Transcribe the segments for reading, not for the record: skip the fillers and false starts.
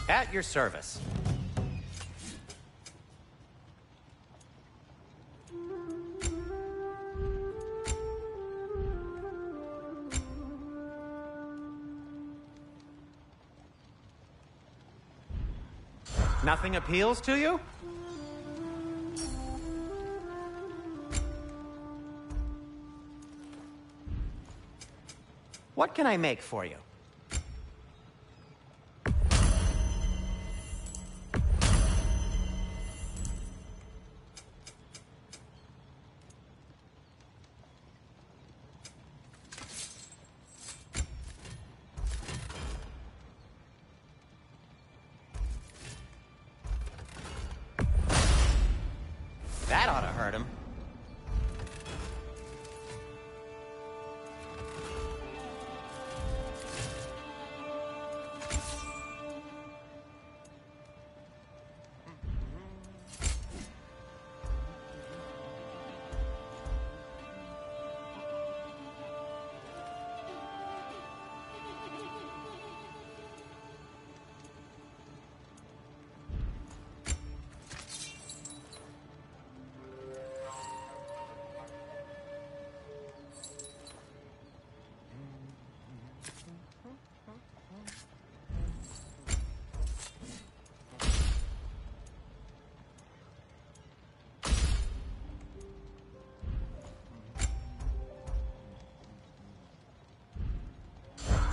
At your service. Nothing appeals to you? What can I make for you? That ought to hurt him.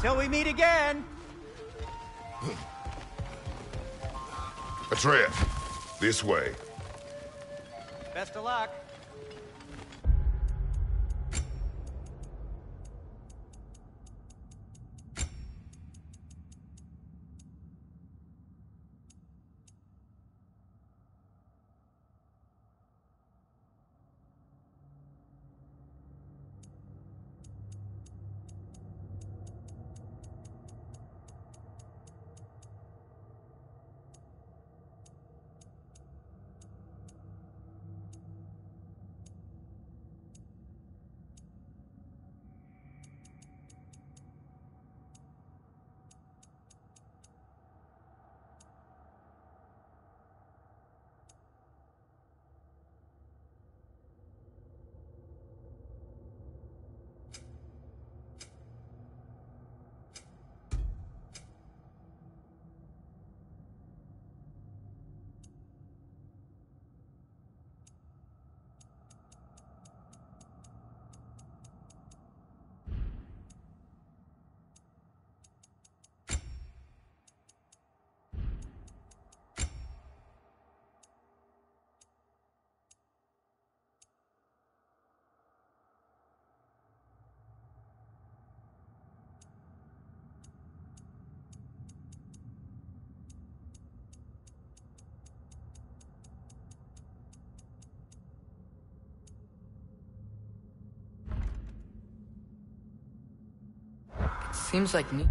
Till we meet again! Atreus, this way. Best of luck. Seems like me.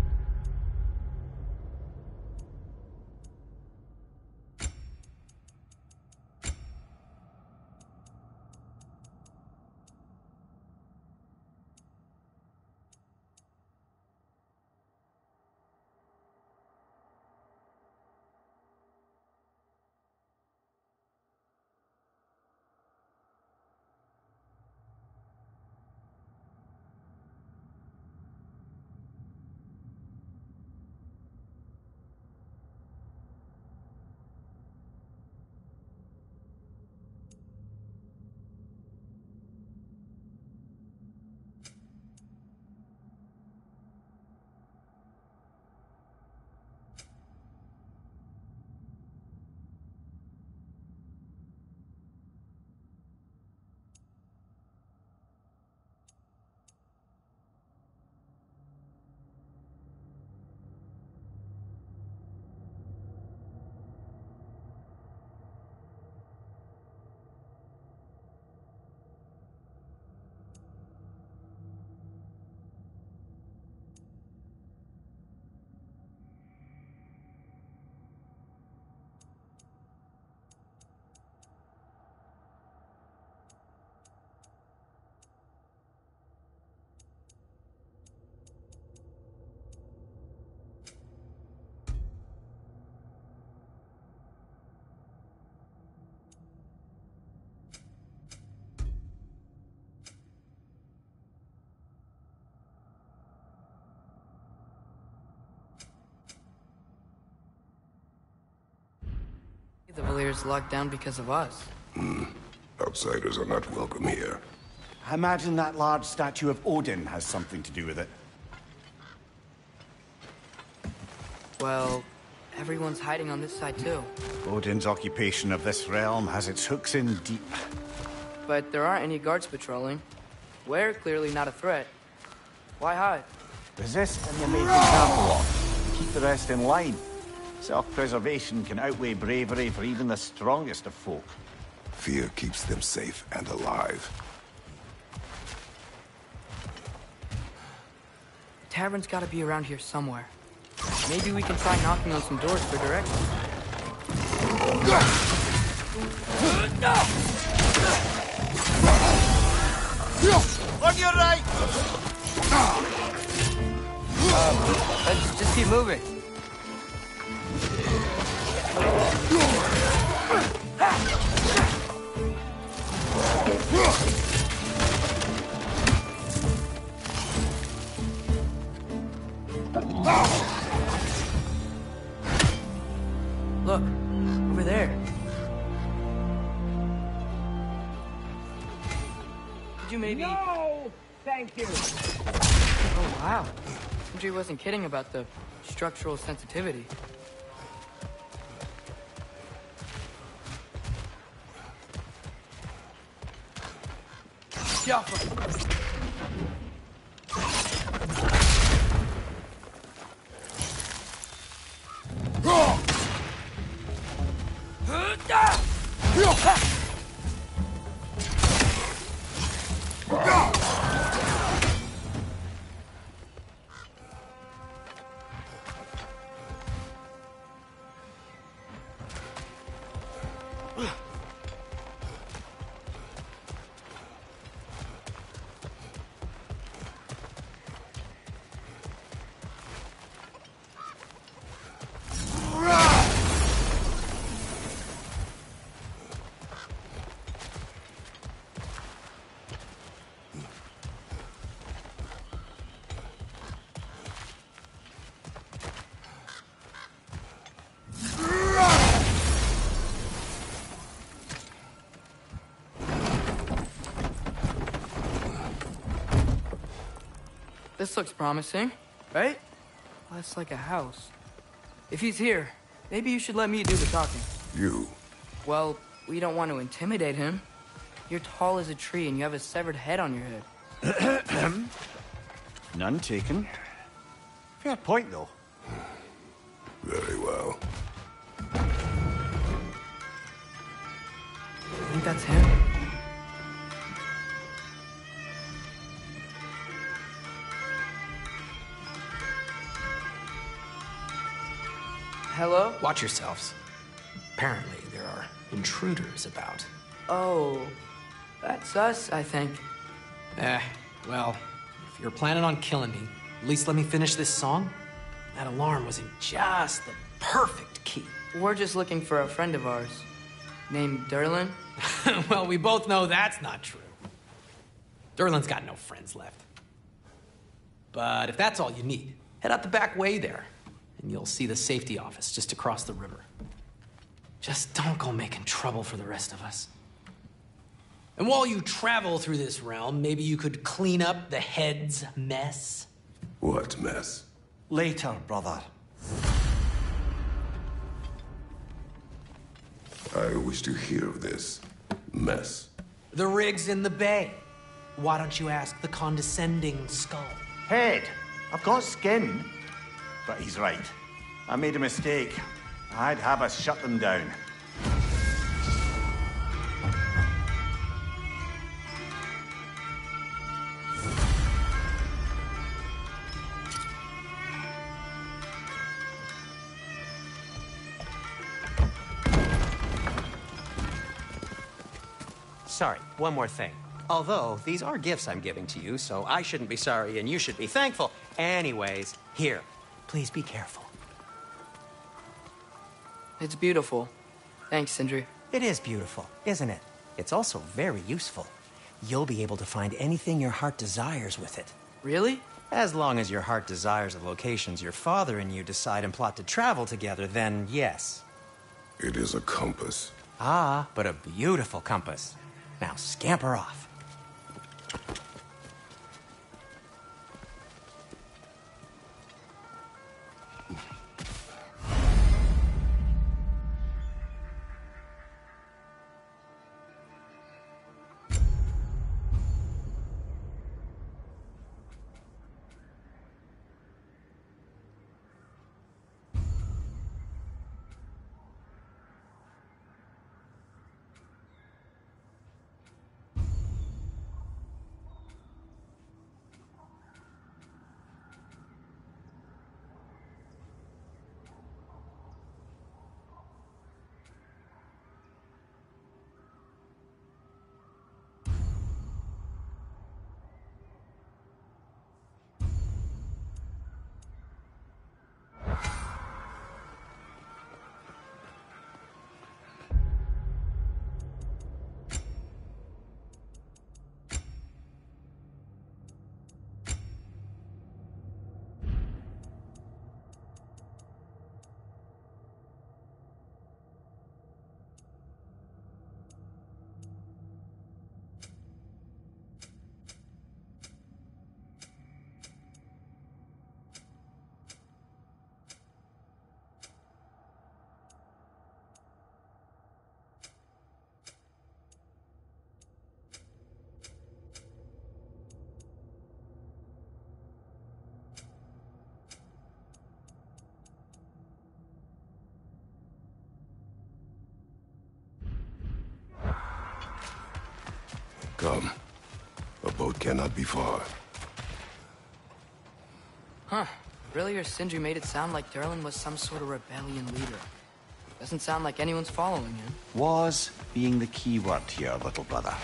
The Valyr's locked down because of us. Outsiders are not welcome here. I imagine that large statue of Odin has something to do with it. Well, everyone's hiding on this side too. Odin's occupation of this realm has its hooks in deep. But there aren't any guards patrolling. We're clearly not a threat. Why hide? Resist and you may become keep the rest in line. Self-preservation can outweigh bravery for even the strongest of folk. Fear keeps them safe and alive. Tavern's gotta be around here somewhere. Maybe we can try knocking on some doors for directions. On your right! Let's just keep moving. Look, over there. Could you maybe... No! Thank you! Oh, wow. Sindri wasn't kidding about the structural sensitivity. This looks promising, right? Less like a house. If he's here, maybe you should let me do the talking. You? Well, we don't want to intimidate him. You're tall as a tree and you have a severed head on your head. None taken. Fair point, though. Very well. I think that's him. Hello? Watch yourselves. Apparently, there are intruders about. Oh, that's us, I think. Well, if you're planning on killing me, at least let me finish this song. That alarm was in just the perfect key. We're just looking for a friend of ours, named Durlin. Well, we both know that's not true. Durlin's got no friends left. But if that's all you need, head out the back way there, and you'll see the safety office just across the river. Just don't go making trouble for the rest of us. And while you travel through this realm, maybe you could clean up the head's mess. What mess? Later, brother. I wish to hear of this mess. The rig's in the bay. Why don't you ask the condescending skull? Head. I've got skin. But he's right. I made a mistake. I'd have us shut them down. Sorry, one more thing. Although, these are gifts I'm giving to you, so I shouldn't be sorry and you should be thankful. Anyways, here, please be careful. It's beautiful. Thanks, Sindri. It is beautiful, isn't it? It's also very useful. You'll be able to find anything your heart desires with it. Really? As long as your heart desires the locations your father and you decide and plot to travel together, then yes. It is a compass. Ah, but a beautiful compass. Now scamper off. Come. A boat cannot be far. Huh. Earlier, Sindri made it sound like Durlin was some sort of rebellion leader. Doesn't sound like anyone's following him. Was being the key word here, little brother.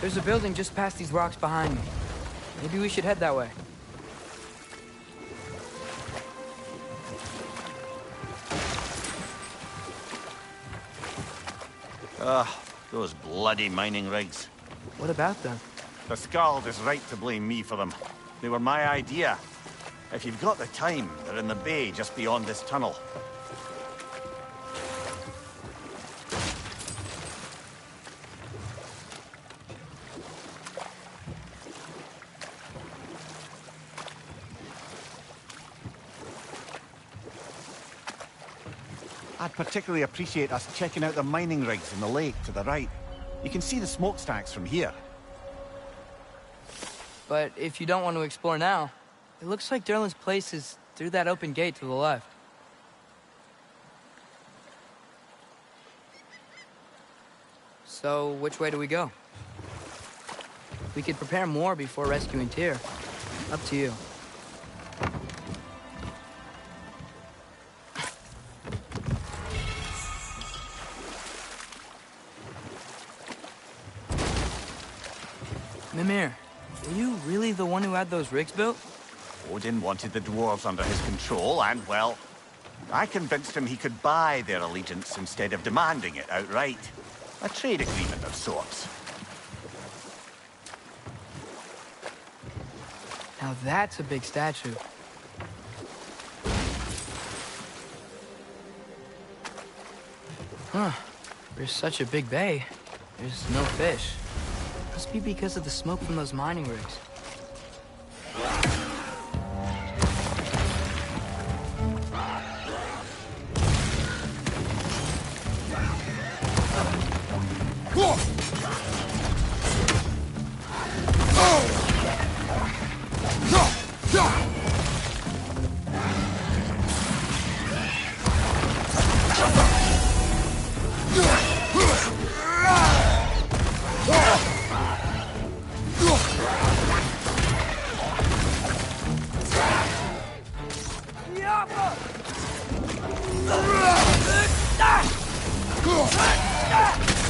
There's a building just past these rocks behind me. Maybe we should head that way. Those bloody mining rigs. What about them? The Skald is right to blame me for them. They were my idea. If you've got the time, they're in the bay just beyond this tunnel. I'd particularly appreciate us checking out the mining rigs in the lake to the right. You can see the smokestacks from here. But if you don't want to explore now, it looks like Durlin's place is through that open gate to the left. So, which way do we go? We could prepare more before rescuing Tyr. Up to you. Mimir, were you really the one who had those rigs built? Odin wanted the dwarves under his control, and, well, I convinced him he could buy their allegiance instead of demanding it outright. A trade agreement of sorts. Now that's a big statue. Huh. There's such a big bay. There's no fish. Must be because of the smoke from those mining rigs.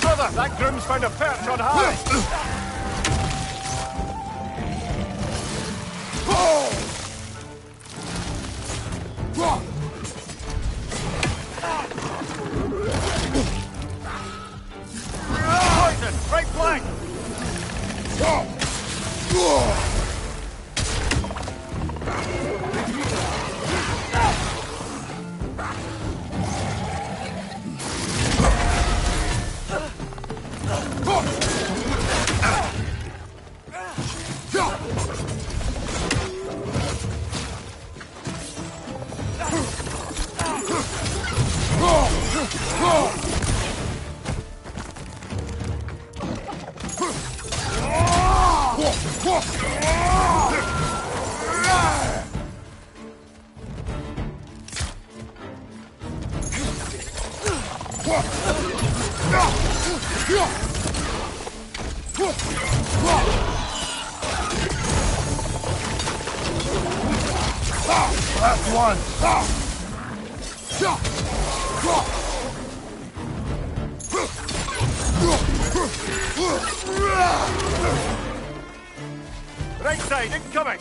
Brother, that groom's found a perch on high! Poison! Right flank! Last one! Right side, incoming!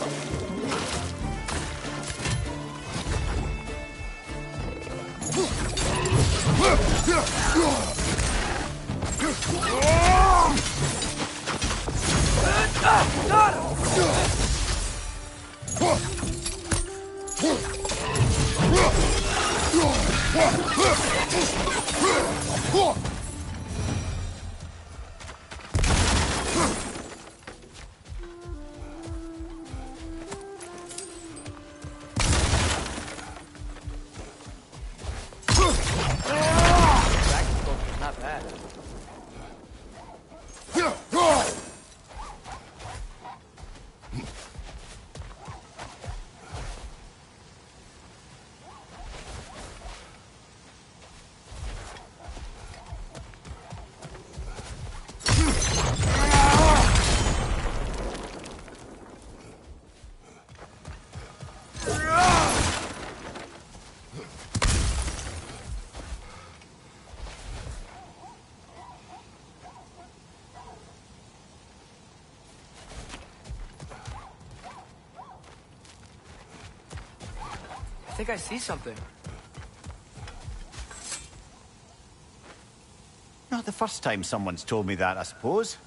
Not bad. I think I see something. Not the first time someone's told me that, I suppose.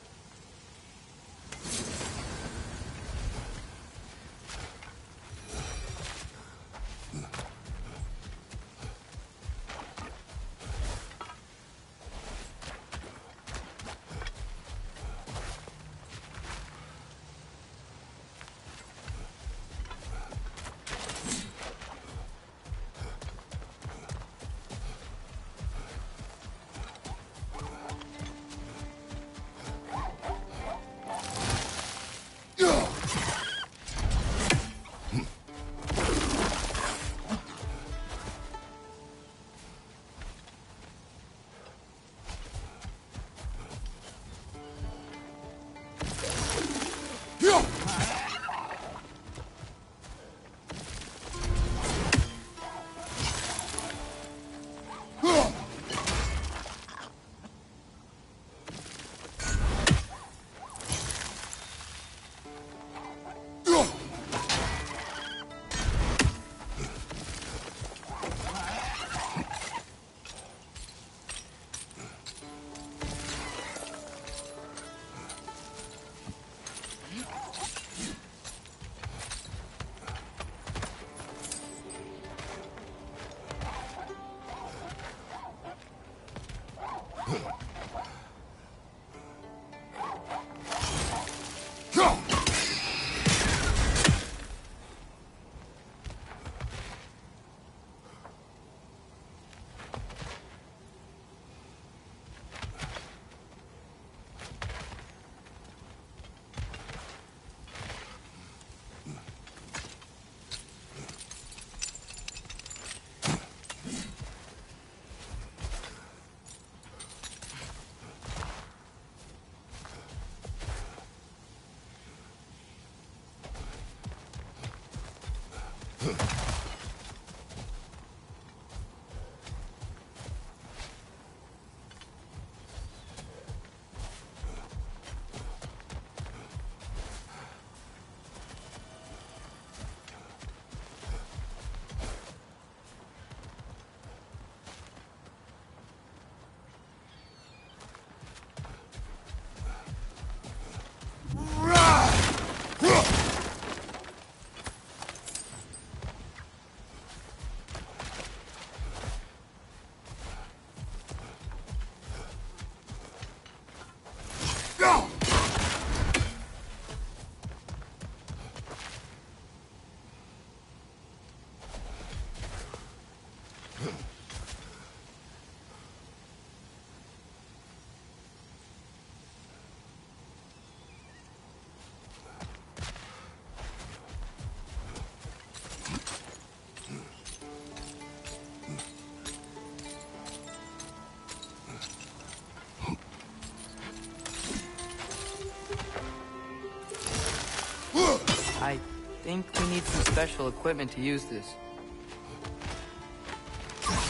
think we need some special equipment to use this.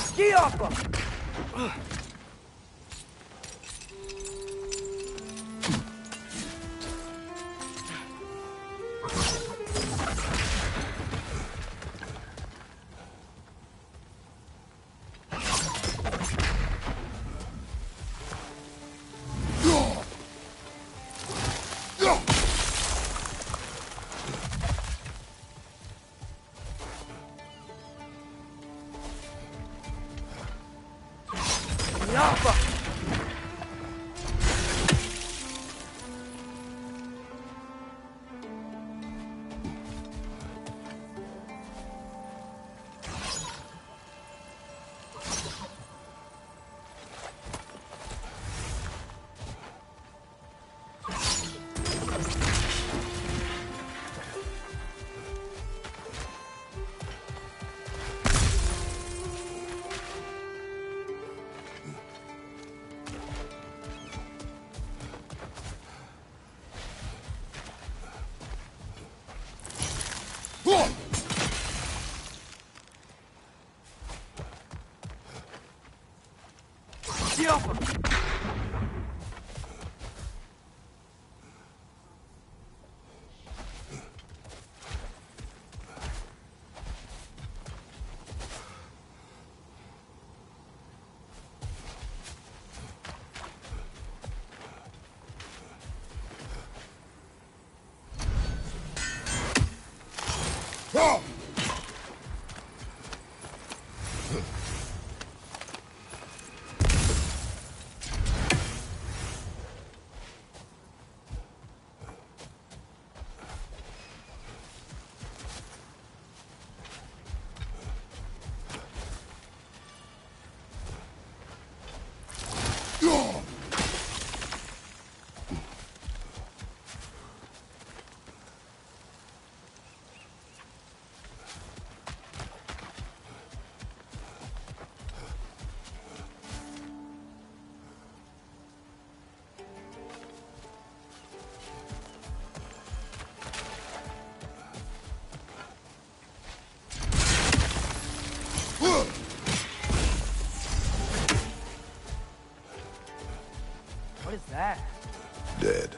Ski off him! What is that? Dead.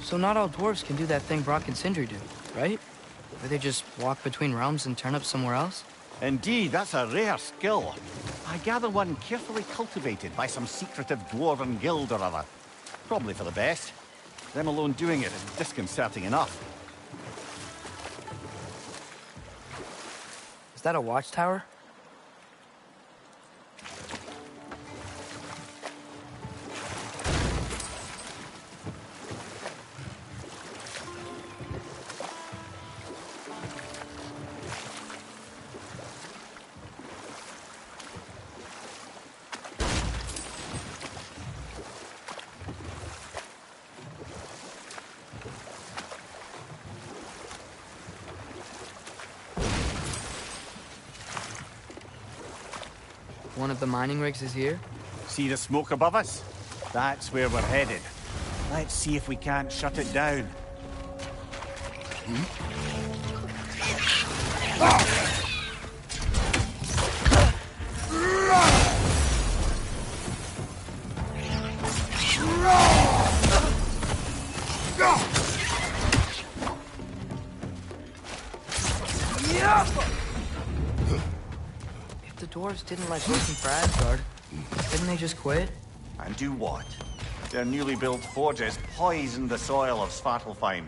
So not all dwarves can do that thing Brock and Sindri do, right? Where they just walk between realms and turn up somewhere else? Indeed, that's a rare skill. I gather one carefully cultivated by some secretive dwarven guild or other. Probably for the best. Them alone doing it is disconcerting enough. Is that a watchtower? One of the mining rigs is here? See the smoke above us? That's where we're headed. Let's see if we can't shut it down. If the dwarves didn't like working for Asgard, didn't they just quit? And do what? Their newly built forges poisoned the soil of Svartalfheim.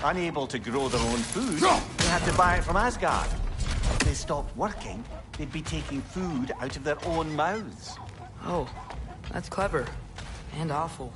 Unable to grow their own food, they had to buy it from Asgard. If they stopped working, they'd be taking food out of their own mouths. Oh, that's clever. And awful.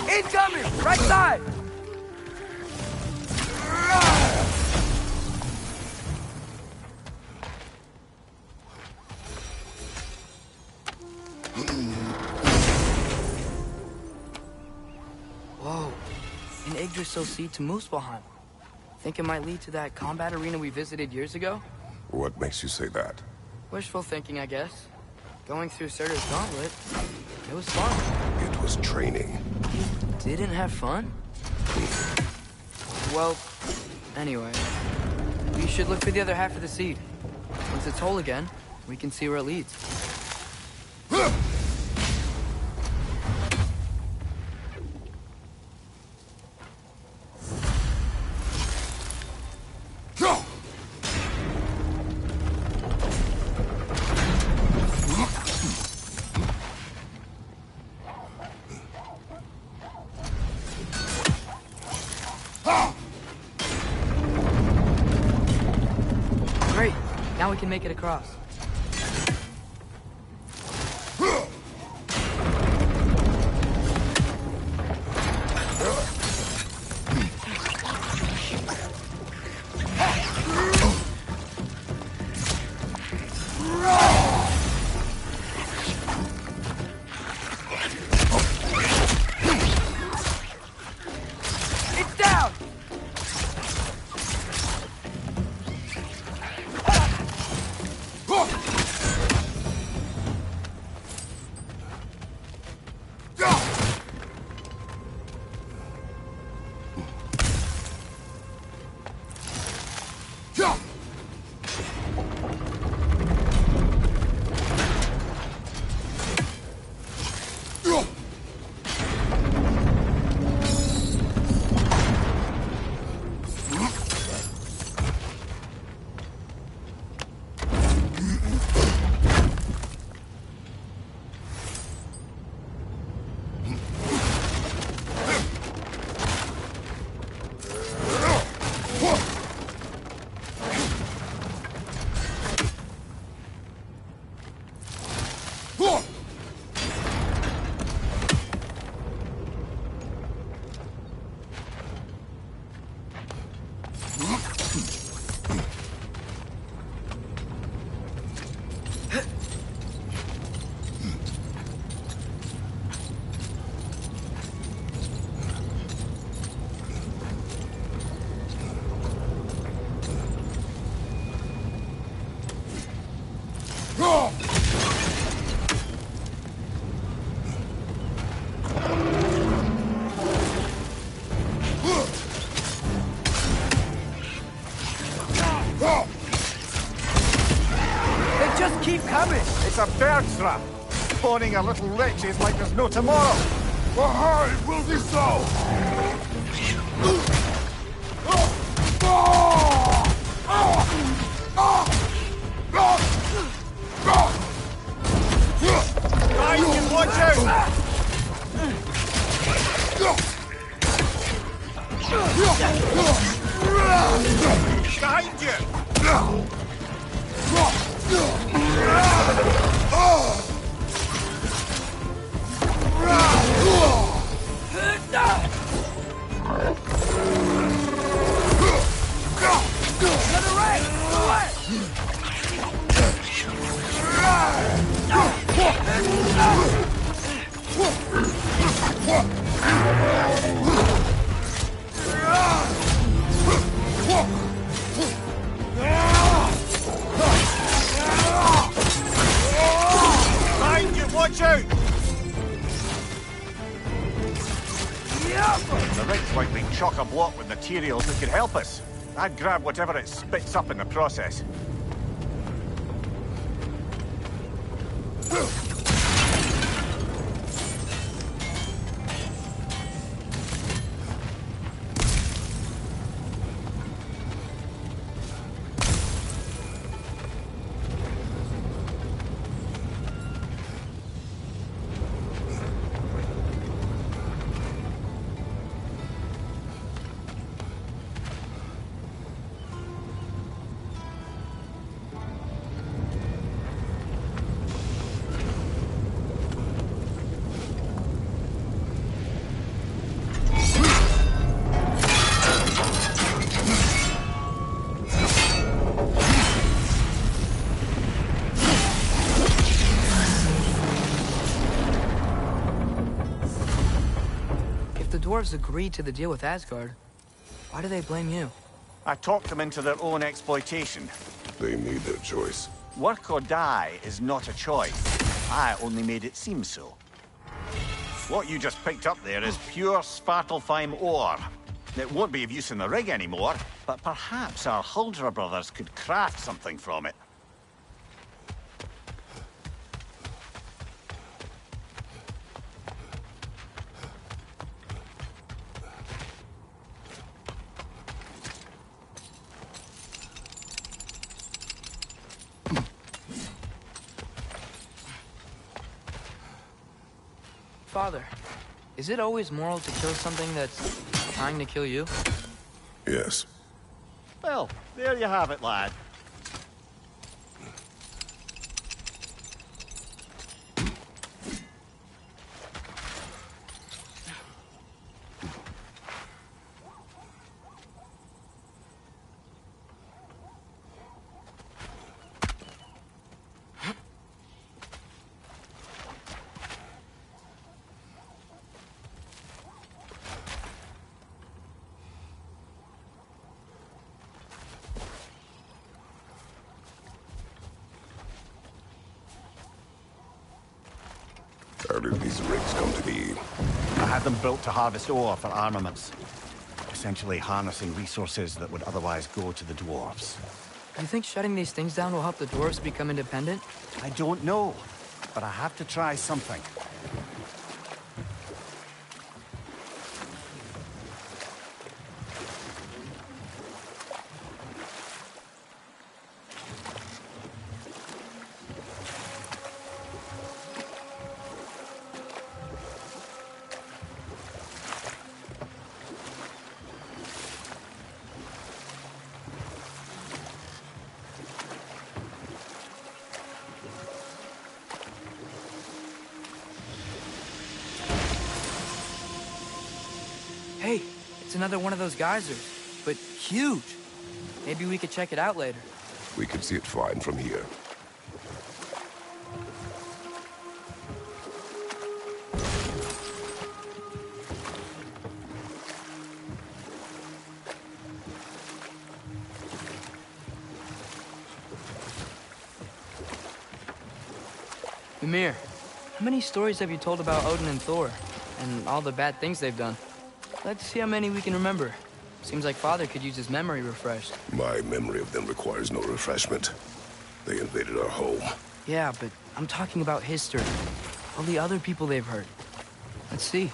Incoming! Right side! Whoa. An Yggdrasil seed to Muspelheim. Think it might lead to that combat arena we visited years ago? What makes you say that? Wishful thinking, I guess. Going through Surtur's gauntlet, it was fun. It was training. Didn't have fun? Well, anyway. We should look for the other half of the seed. Once it's whole again, we can see where it leads. Great. Now we can make it across. It's down! keep coming! It's a bird trap. Spawning a little wretches like there's no tomorrow. Behind will be so! Guys, you watch out! Behind you! Behind you, watch out! The rig's might be chock-a-block with materials that could help us. I'd grab whatever it spits up in the process. Dwarves agreed to the deal with Asgard. Why do they blame you? I talked them into their own exploitation. They made their choice. Work or die is not a choice. I only made it seem so. What you just picked up there is pure Svartalfheim ore. It won't be of use in the rig anymore, but perhaps our Huldra brothers could craft something from it. Father, is it always moral to kill something that's trying to kill you? Yes. Well, there you have it, lad. How did these rigs come to be? I had them built to harvest ore for armaments. Essentially harnessing resources that would otherwise go to the dwarves. You think shutting these things down will help the dwarves become independent? I don't know, but I have to try something. Hey, it's another one of those geysers, but huge. Maybe we could check it out later. We could see it fine from here. Ymir, how many stories have you told about Odin and Thor, and all the bad things they've done? Let's see how many we can remember. Seems like Father could use his memory refreshed. My memory of them requires no refreshment. They invaded our home, Yeah, but I'm talking about history. All the other people they've heard. Let's see.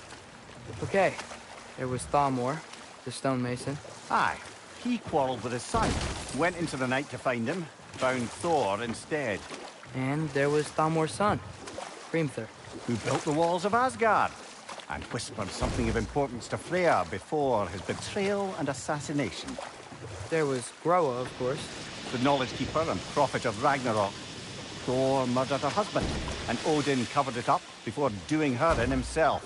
Okay, there was Thalmor, the stonemason. Aye. He quarreled with his son. Went into the night to find him. Found Thor instead. And there was Thalmor's son, Grimthur. Who built the walls of Asgard. And whispered something of importance to Freya before his betrayal and assassination. There was Groa, of course. The knowledge keeper and prophet of Ragnarok. Thor murdered her husband, and Odin covered it up before doing her in himself.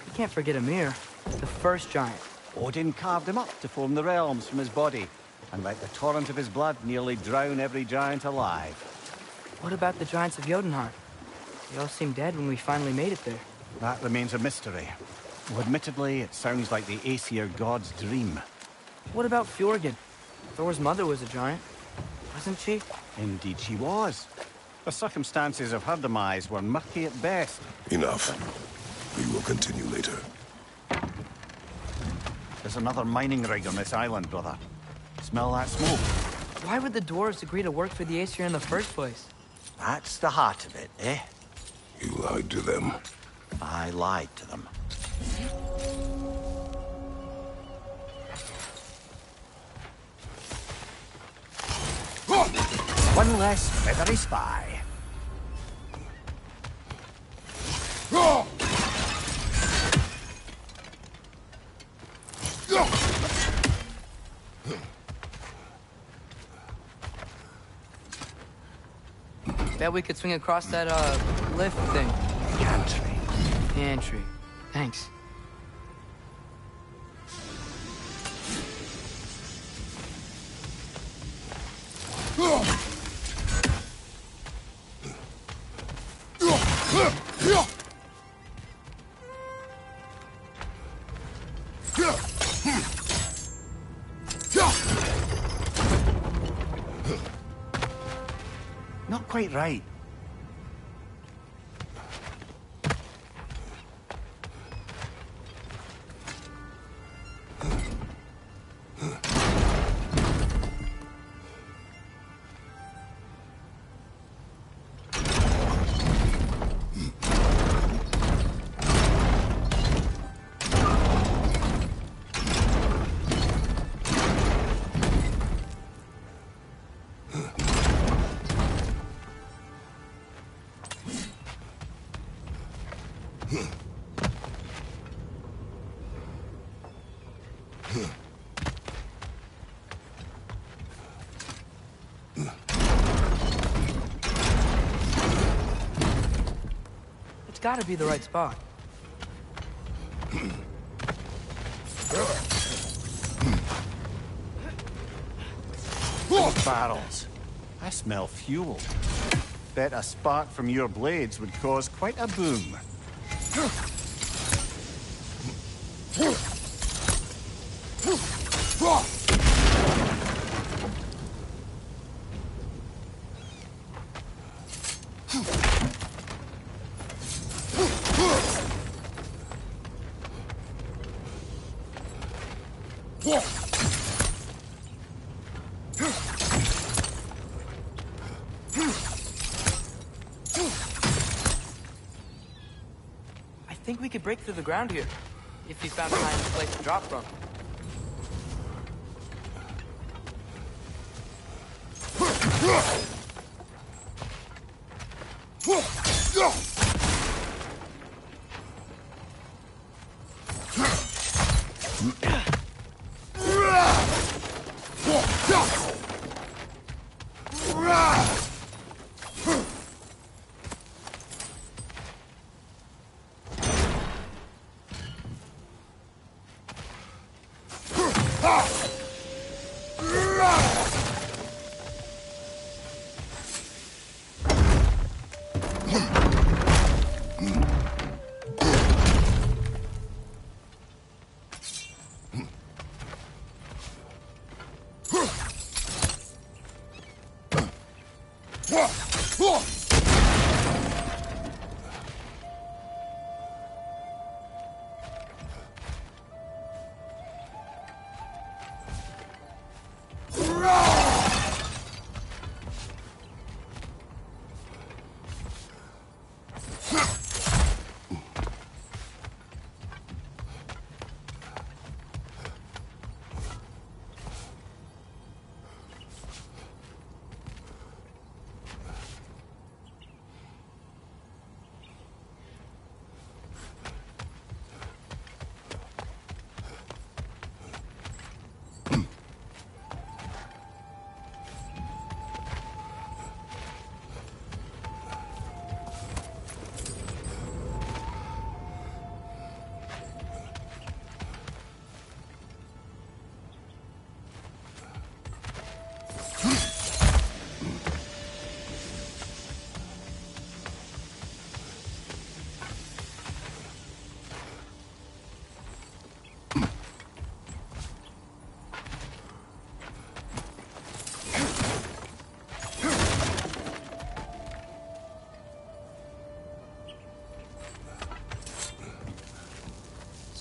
You can't forget Ymir, the first giant. Odin carved him up to form the realms from his body, and let the torrent of his blood nearly drown every giant alive. What about the giants of Jotunheim? They all seemed dead when we finally made it there. That remains a mystery. Though admittedly, it sounds like the Aesir god's dream. What about Fjorgyn? Thor's mother was a giant, wasn't she? Indeed she was. The circumstances of her demise were murky at best. Enough. We will continue later. There's another mining rig on this island, brother. Smell that smoke? Why would the dwarves agree to work for the Aesir in the first place? That's the heart of it, eh? You lied to them. I lied to them. One less feathery spy. Bet we could swing across that, lift thing. Gantry. Pantry. Thanks. Not quite right. It's gotta be the right spot. Barrels. I smell fuel. Bet a spark from your blades would cause quite a boom. I think we could break through the ground here, if you found a nice place to drop from.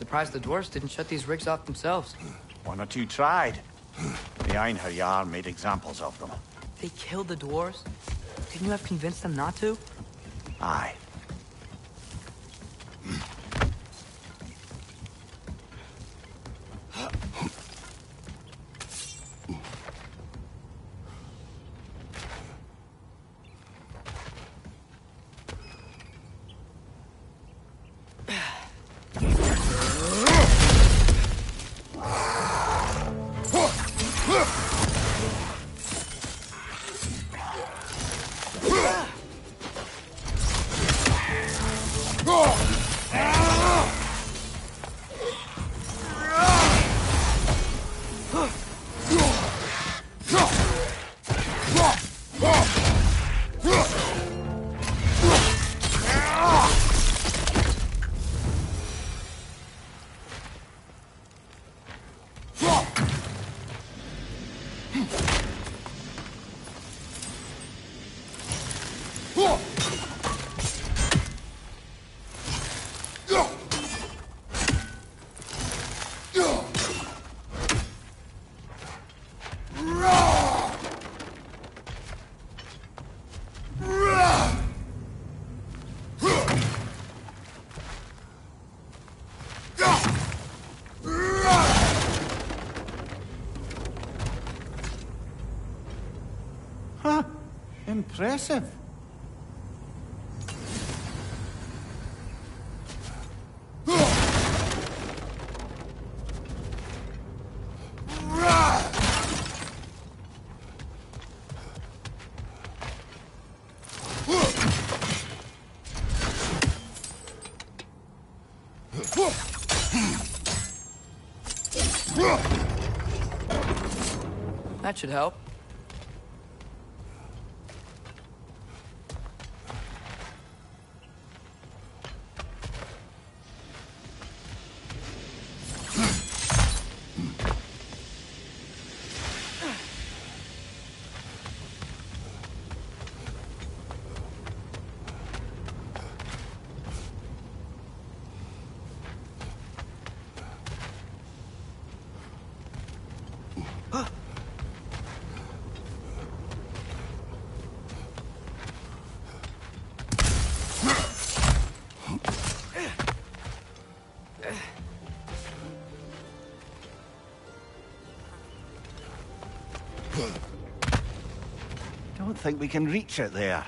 surprised the dwarves didn't shut these rigs off themselves. One or two tried. The Einherjar made examples of them. They killed the dwarves? Couldn't you have convinced them not to? Aye. Impressive. That should help. Don't think we can reach it there.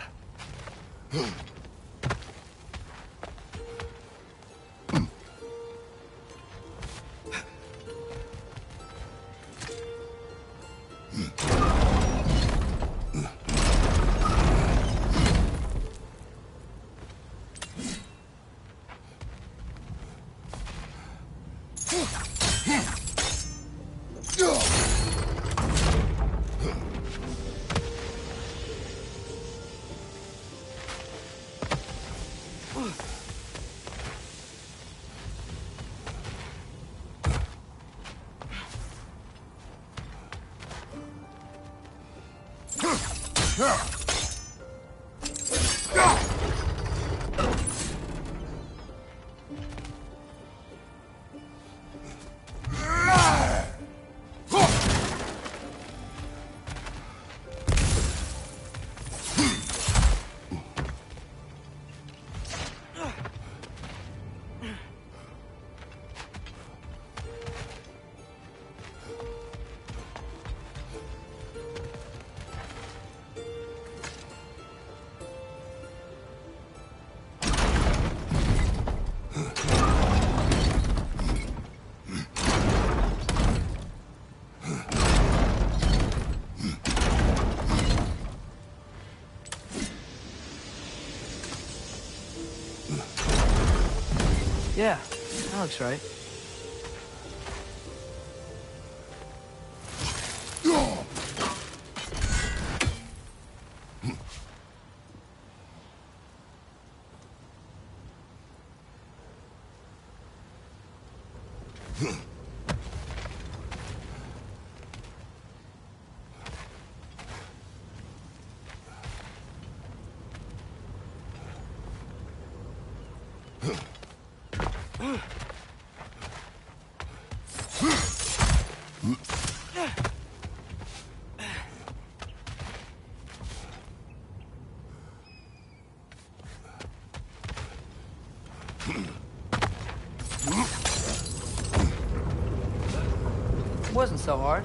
Yeah, that looks right. Wasn't so hard.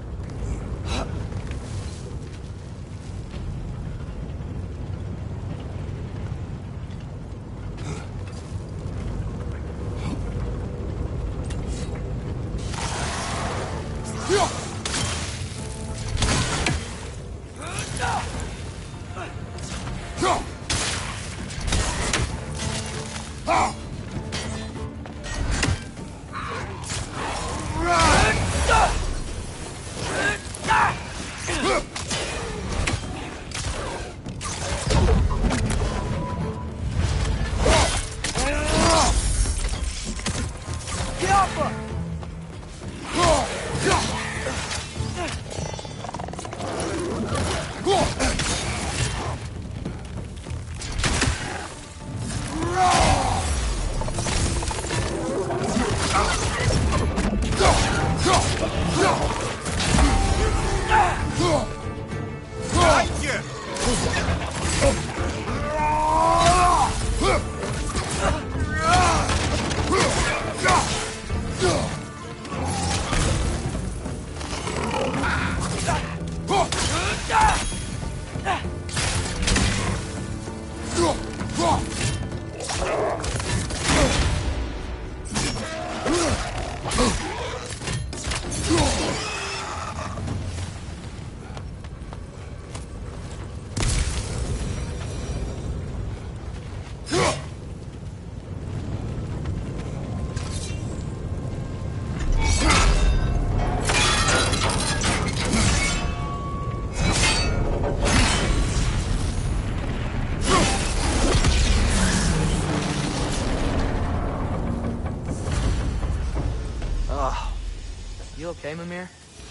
You okay, Mimir?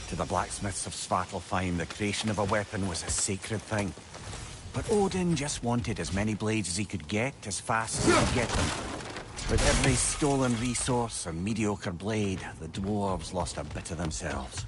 To the blacksmiths of Svartalfheim, the creation of a weapon was a sacred thing. But Odin just wanted as many blades as he could get, as fast as he could get them. With every stolen resource and mediocre blade, the dwarves lost a bit of themselves.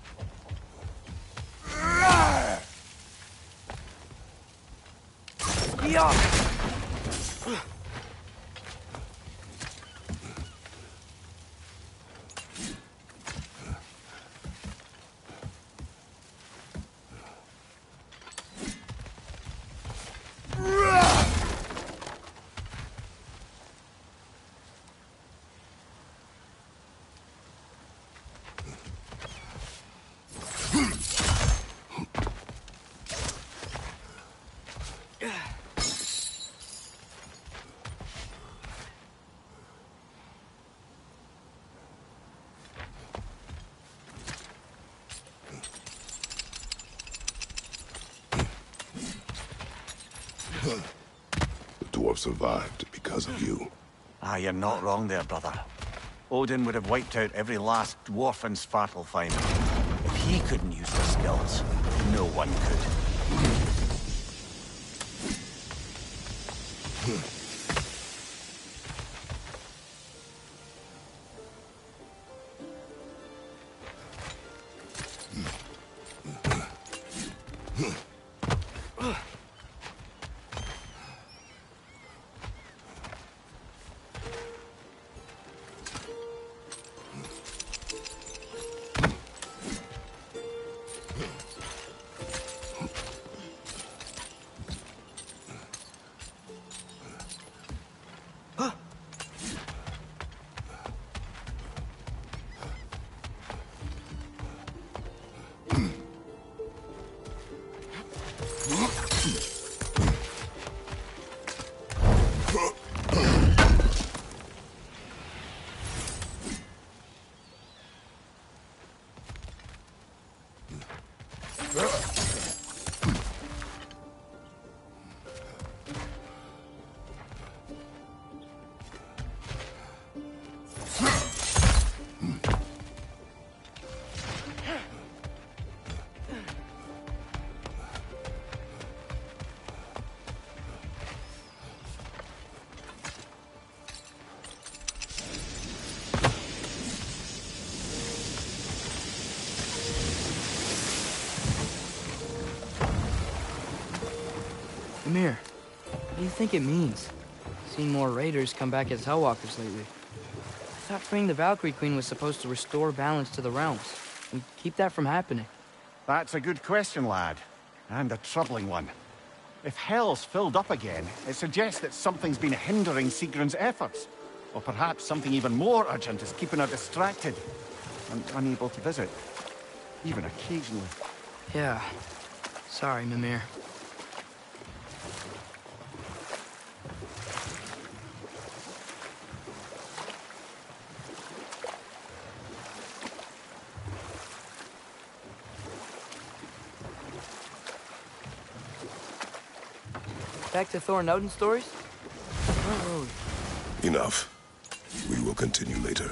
The dwarf survived because of you. Ah, you're not wrong there, brother. Odin would have wiped out every last dwarf in Svartalfheim. If he couldn't use their skills, no one could. Mimir, what do you think it means? Seen more raiders come back as Hellwalkers lately. I thought freeing the Valkyrie Queen was supposed to restore balance to the realms. and keep that from happening? That's a good question, lad. And a troubling one. If hell's filled up again, it suggests that something's been hindering Sigrun's efforts. Or perhaps something even more urgent is keeping her distracted and unable to visit. Even occasionally. Yeah. Sorry, Mimir. Back to Thor and Odin stories? Where were we? Enough. We will continue later.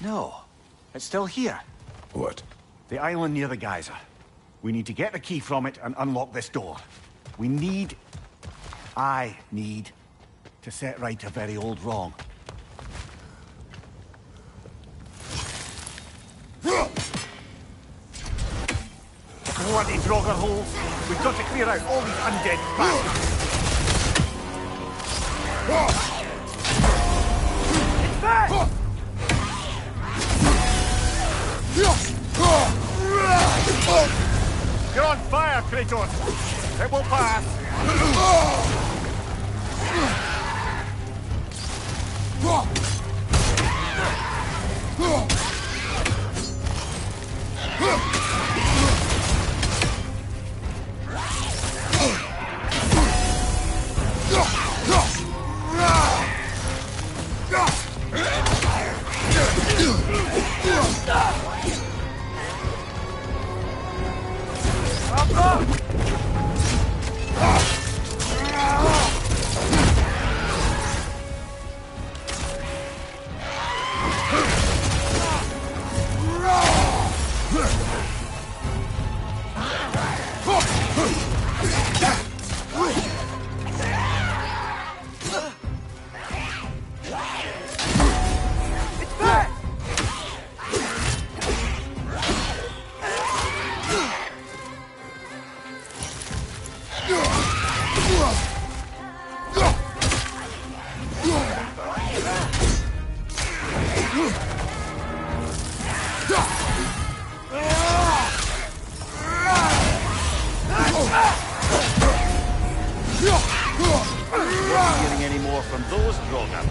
No. It's still here. What? The island near the geyser. We need to get the key from it and unlock this door. I need to set right a very old wrong. Bloody Draugr holes! We've got to clear out all these undead bastards! It's back! You're on fire, Kratos! It will pass! Getting any more from those Draugr?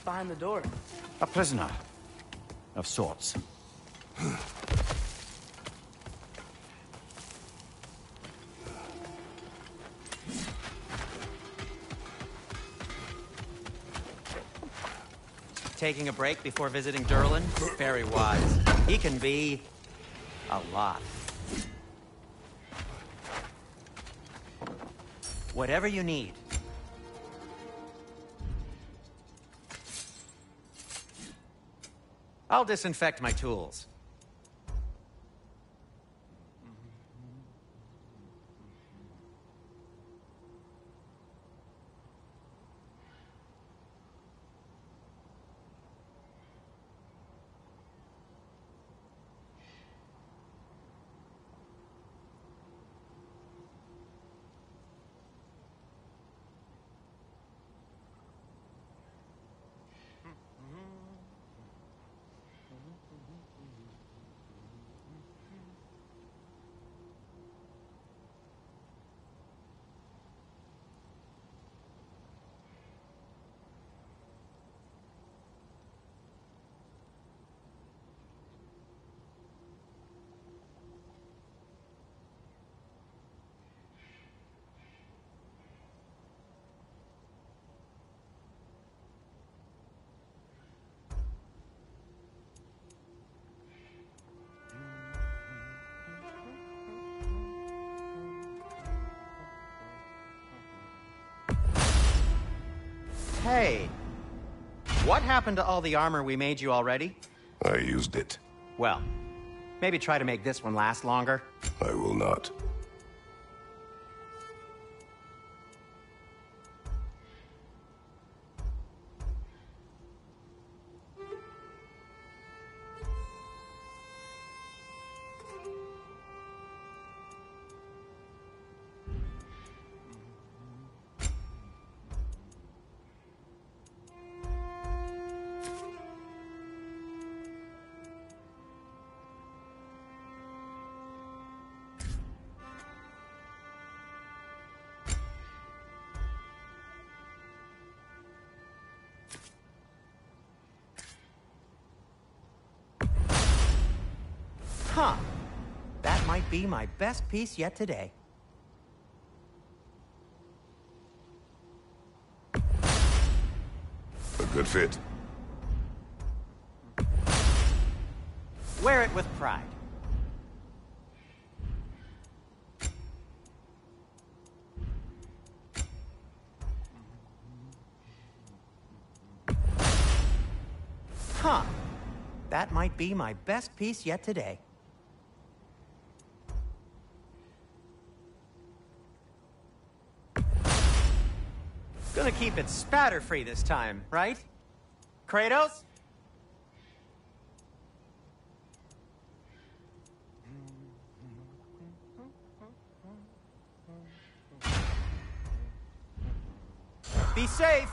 behind the door? A prisoner. Of sorts. Taking a break before visiting Durlin? Very wise. He can be... a lot. Whatever you need. I'll disinfect my tools. Hey, what happened to all the armor we made you already? I used it. Well, maybe try to make this one last longer. I will not. Huh. That might be my best piece yet today. A good fit. Wear it with pride. Huh. That might be my best piece yet today. Gonna keep it spatter-free this time, right? Kratos? Be safe!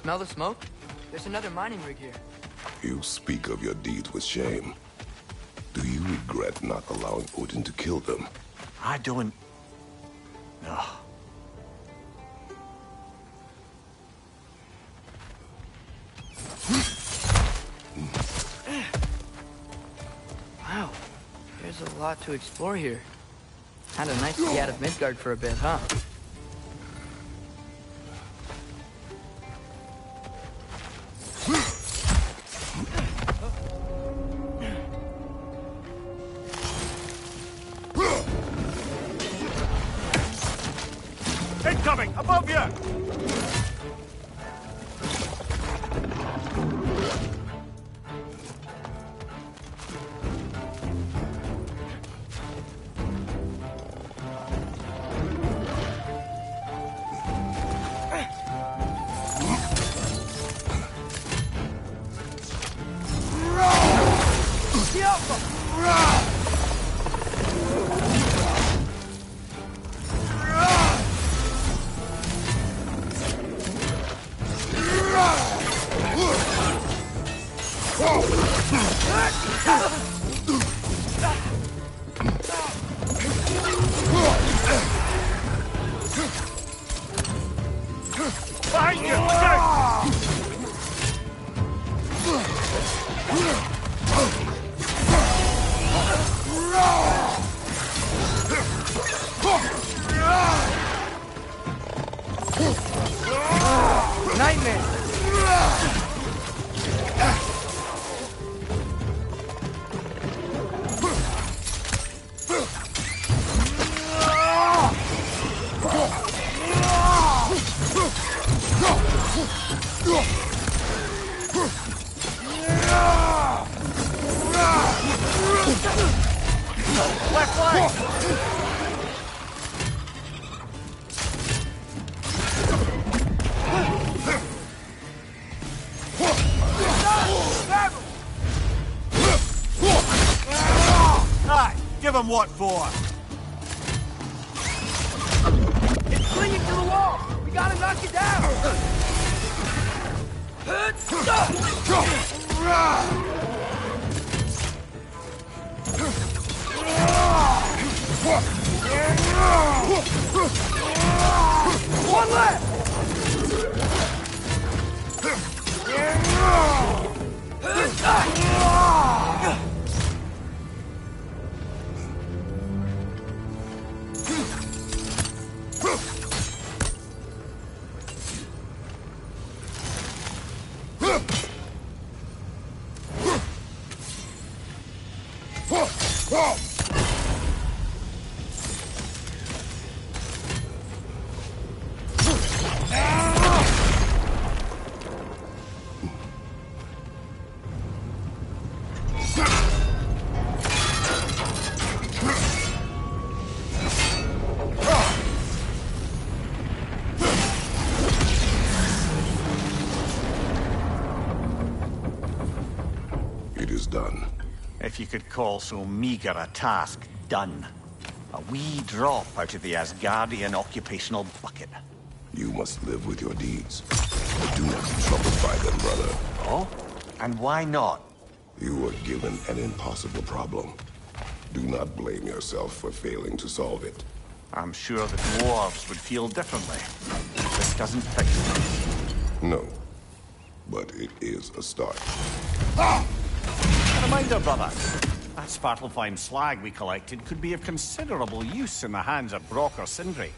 Smell the smoke? There's another mining rig here. You speak of your deeds with shame. Do you regret not allowing Odin to kill them? I don't... No. Wow. There's a lot to explore here. Kinda nice to be out of Midgard for a bit, huh? Incoming! Above you! Behind you! Look out! Nightmare! Left flank! Aye, give him what for. It's clinging to the wall! We gotta knock it down! One left! It is done. If you could call so meager a task done. A wee drop out of the Asgardian occupational bucket. You must live with your deeds. But do not be troubled by them, brother. Oh? And why not? You were given an impossible problem. Do not blame yourself for failing to solve it. I'm sure the dwarves would feel differently. This doesn't fix it. No. But it is a start. Reminder, brother. That Svartalfheim slag we collected could be of considerable use in the hands of Brock or Sindri.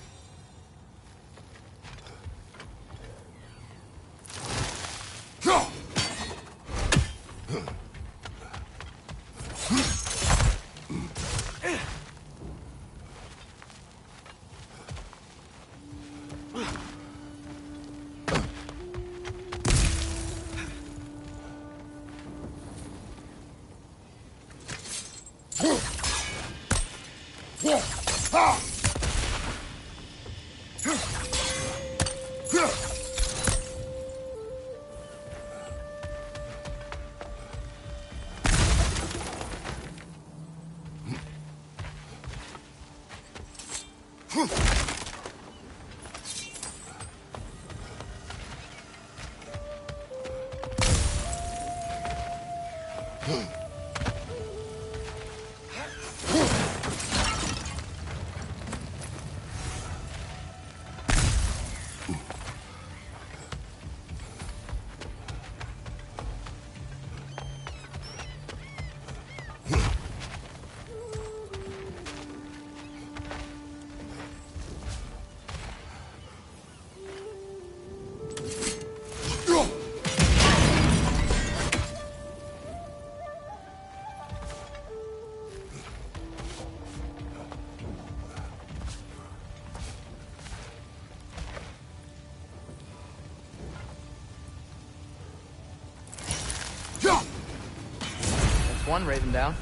One Raven down.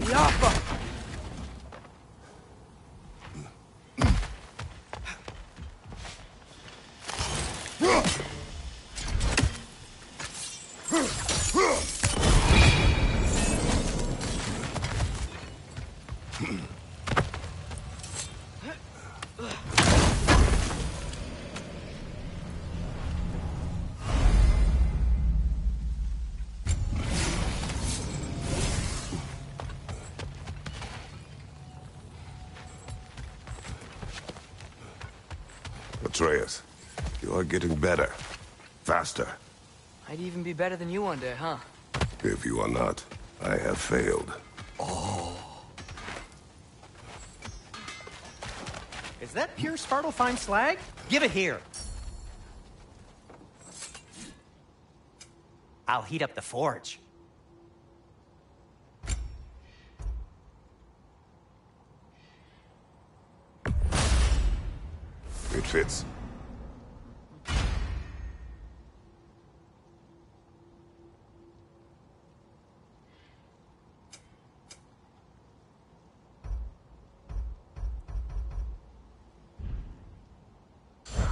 Yappa! Atreus, you are getting better. Faster. I'd even be better than you one day, huh? If you are not, I have failed. Is that pure Svartalfheim slag? Give it here. I'll heat up the forge. It fits.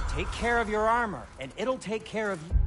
Take care of your armor, and it'll take care of you.